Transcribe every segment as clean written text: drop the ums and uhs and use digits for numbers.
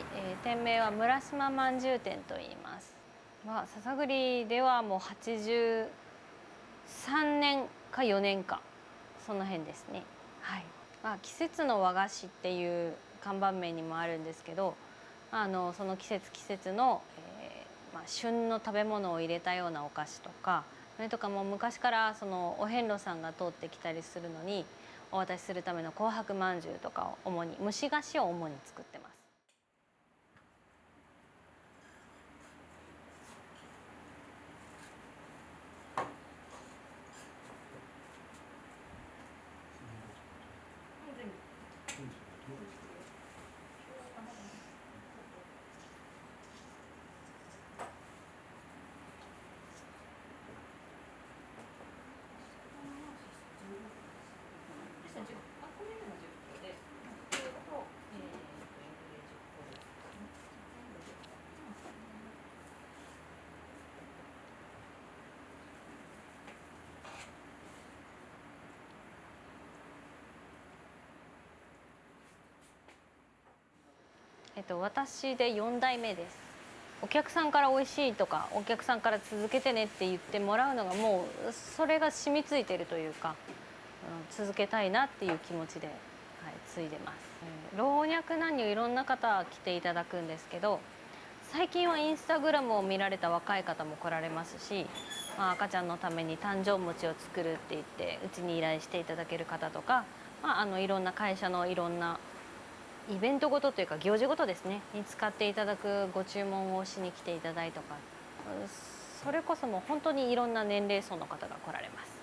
、店名は村島まんじゅう店と言います。篠栗ではもう83年か4年かその辺ですね。はい。季節の和菓子っていう看板名にもあるんですけど、その季節季節の、旬の食べ物を入れたようなお菓子とか、それとかも昔からそのお遍路さんが通ってきたりするのにお渡しするための紅白まんじゅうとかを主に蒸し菓子を主に作ってます。私で4代目です。お客さんから美味しいとかお客さんから続けてねって言ってもらうのがもうそれが染みついてるというか、続けたいなっていう気持ちで、継いでます。老若男女いろんな方来ていただくんですけど、最近はインスタグラムを見られた若い方も来られますし、赤ちゃんのために誕生餅を作るって言ってうちに依頼していただける方とか、いろんな会社のいろんなイベントごとというか行事ごとですねに使っていただくご注文をしに来ていただいとか、それこそもう本当にいろんな年齢層の方が来られます。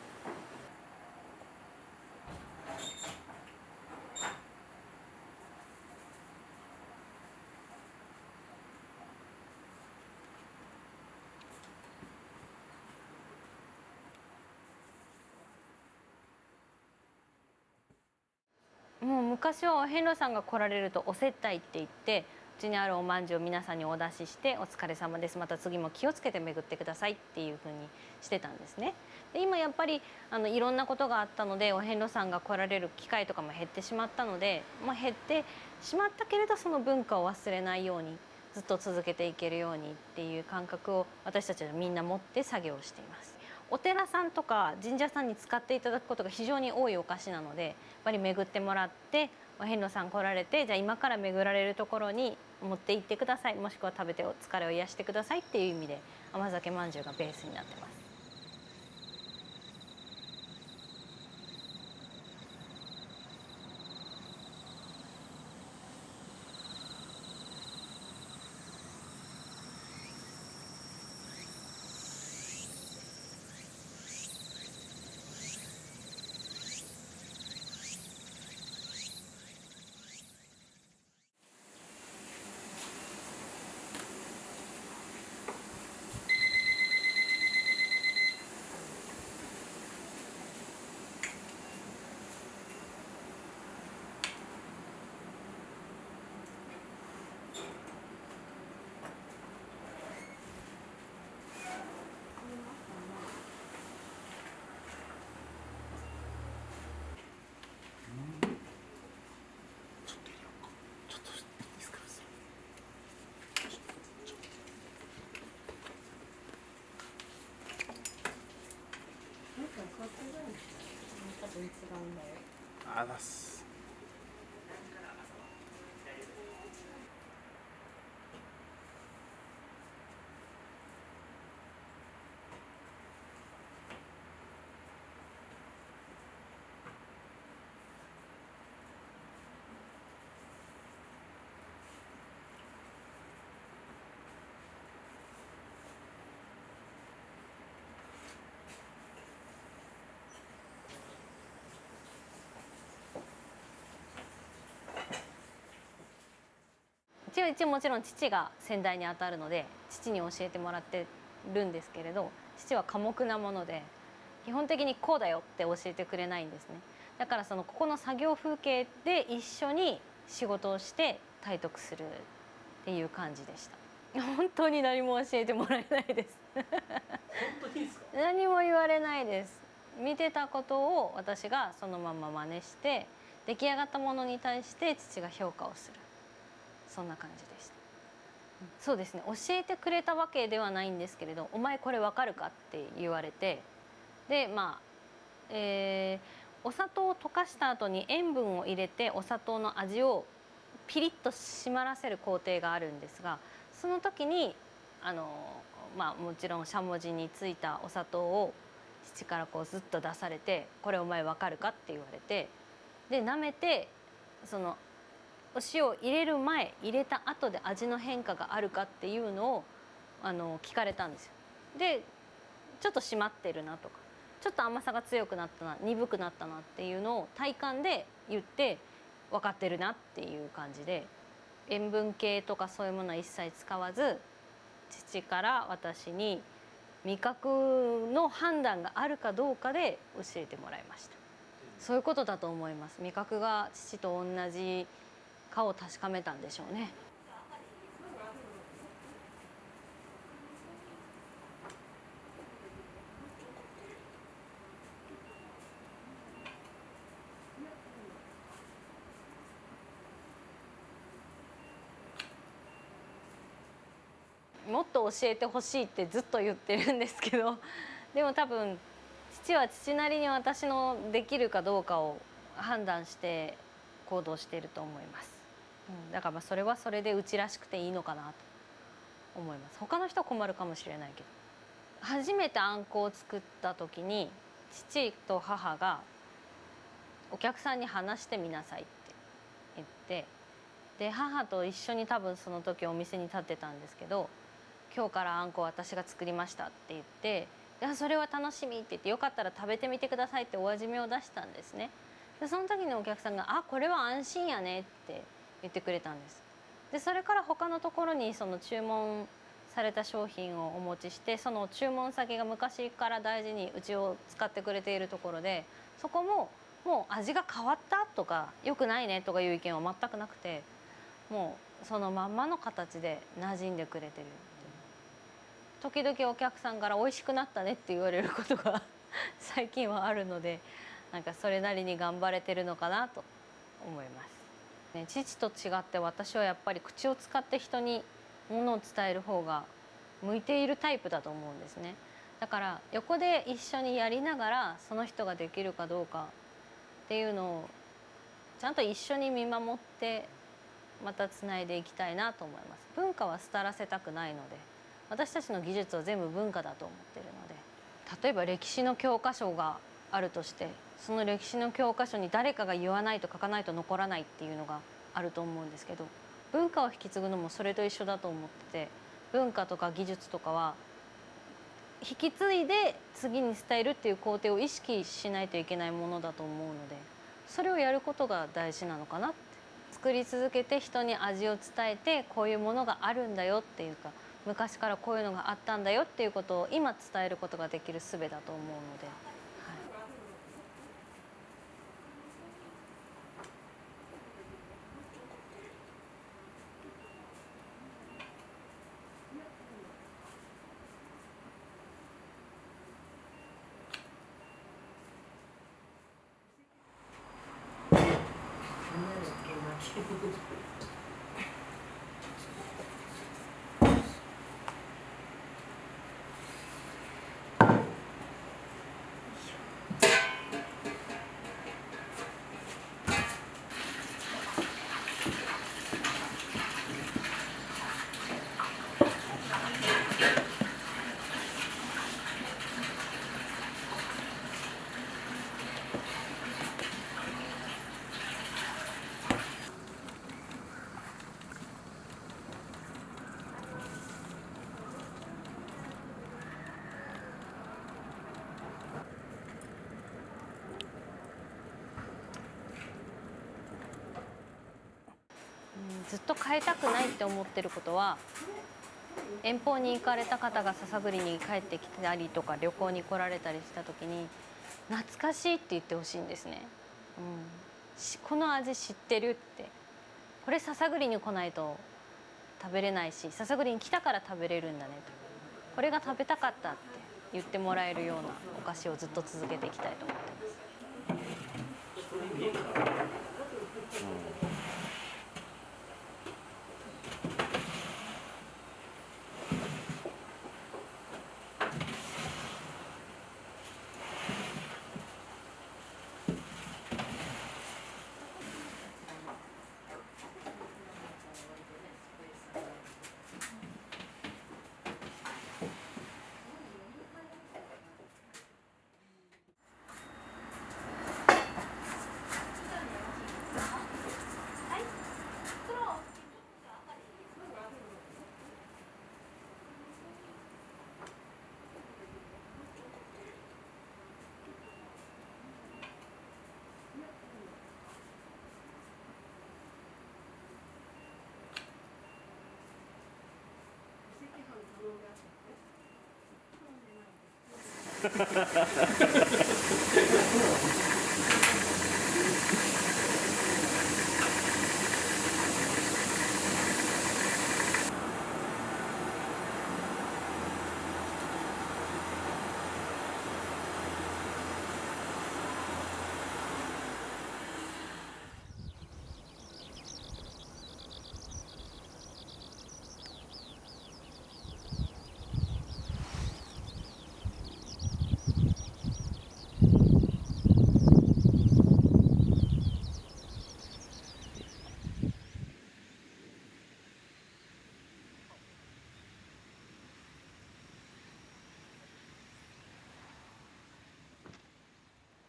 もう昔はお遍路さんが来られるとお接待って言ってうちにあるおまんじゅうを皆さんにお出しして「お疲れ様です、また次も気をつけて巡ってください」っていうふうにしてたんですね。で今やっぱりいろんなことがあったのでお遍路さんが来られる機会とかも減ってしまったので、減ってしまったけれどその文化を忘れないようにずっと続けていけるようにっていう感覚を私たちはみんな持って作業をしています。お寺さんとか神社さんに使っていただくことが非常に多いお菓子なので、やっぱり巡ってもらってお遍路さん来られて、じゃあ今から巡られるところに持って行ってください、もしくは食べてお疲れを癒してくださいっていう意味で甘酒まんじゅうがベースになってます。あざっす。一応もちろん父が先代にあたるので父に教えてもらってるんですけれど、父は寡黙なもので基本的にこうだよって教えてくれないんですね。だからここの作業風景で一緒に仕事をして体得するっていう感じでした。本当に何も教えてもらえないです。本当にいいですか？何も言われないです。見てたことを私がそのまま真似して出来上がったものに対して父が評価をする。そんな感じでした。そうですね、教えてくれたわけではないんですけれど「お前これわかるか?」って言われて、でお砂糖を溶かした後に塩分を入れてお砂糖の味をピリッと締まらせる工程があるんですが、その時にもちろんしゃもじについたお砂糖を父からこうずっと出されて「これお前わかるか?」って言われて、で舐めてそのお塩を入れる前入れた後で味の変化があるかっていうのを聞かれたんですよ。でちょっと締まってるなとかちょっと甘さが強くなったな鈍くなったなっていうのを体感で言って分かってるなっていう感じで、塩分計とかそういうものは一切使わず父から私に味覚の判断があるかどうかで教えてもらいました。そういうことだと思います。味覚が父と同じかを確かめたんでしょうね。もっと教えてほしいってずっと言ってるんですけど、でも多分父は父なりに私のできるかどうかを判断して行動していると思います。だからそれはそれでうちらしくていいのかなと思います。他の人は困るかもしれないけど、初めてあんこを作った時に父と母がお客さんに話してみなさいって言って、で母と一緒に多分その時お店に立ってたんですけど、今日からあんこ私が作りましたって言って、それは楽しみって言って、よかったら食べてみてくださいってお味見を出したんですね。でその時にお客さんが「あ、これは安心やね」って言ってくれたんです。でそれから他のところにその注文された商品をお持ちして、その注文先が昔から大事にうちを使ってくれているところで、そこももう味が変わったとか良くないねとかいう意見は全くなくて、もうそのまんまの形で馴染んでくれてる。時々お客さんから「美味しくなったね」って言われることが最近はあるので、なんかそれなりに頑張れてるのかなと思います、ね。父と違って私はやっぱり口を使って人にものを伝える方が向いているタイプだと思うんですね。だから横で一緒にやりながらその人ができるかどうかっていうのをちゃんと一緒に見守ってまたつないでいきたいなと思います。文化は廃らせたくないので、私たちの技術は全部文化だと思ってるので、例えば歴史の教科書があるとして、その歴史の教科書に誰かが言わないと書かないと残らないっていうのがあると思うんですけど、文化を引き継ぐのもそれと一緒だと思ってて、文化とか技術とかは引き継いで次に伝えるっていう工程を意識しないといけないものだと思うので、それをやることが大事なのかなって。作り続けて人に味を伝えて、こういうものがあるんだよっていうか、昔からこういうのがあったんだよっていうことを今伝えることができる術だと思うので、ずっと変えたくないって思ってることは、遠方に行かれた方が篠栗に帰ってきたりとか旅行に来られたりした時に懐かしいって言ってほしいんですね。この味知ってるって、これ篠栗に来ないと食べれないし、篠栗に来たから食べれるんだねと、これが食べたかったって言ってもらえるようなお菓子をずっと続けていきたいと思ってます。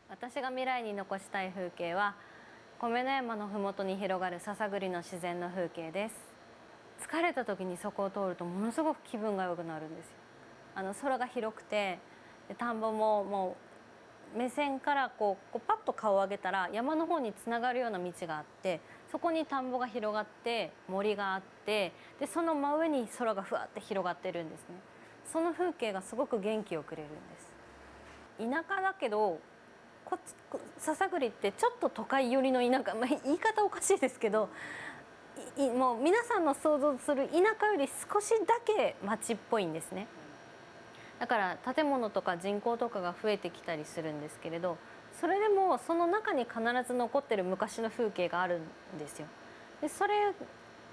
私が未来に残したい風景は米の山のふもとに広がる篠栗の自然の風景です。疲れた時にそこを通るとものすごく気分が良くなるんですよ。空が広くて、田んぼももう目線からこうパッと顔を上げたら山の方につながるような道があって、そこに田んぼが広がって森があって、でその真上に空がふわって広がってるんですね。その風景がすごく元気をくれるんです。田舎だけど篠栗ってちょっと都会寄りの田舎、言い方おかしいですけど、もう皆さんの想像する田舎より少しだけ町っぽいんですね。だから建物とか人口とかが増えてきたりするんですけれど、それでもその中に必ず残ってる昔の風景があるんですよ。でそれ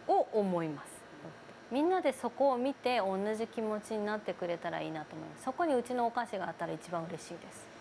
を思います。みんなでそこを見て同じ気持ちになってくれたらいいなと思います。そこにうちのお菓子があったら一番嬉しいです。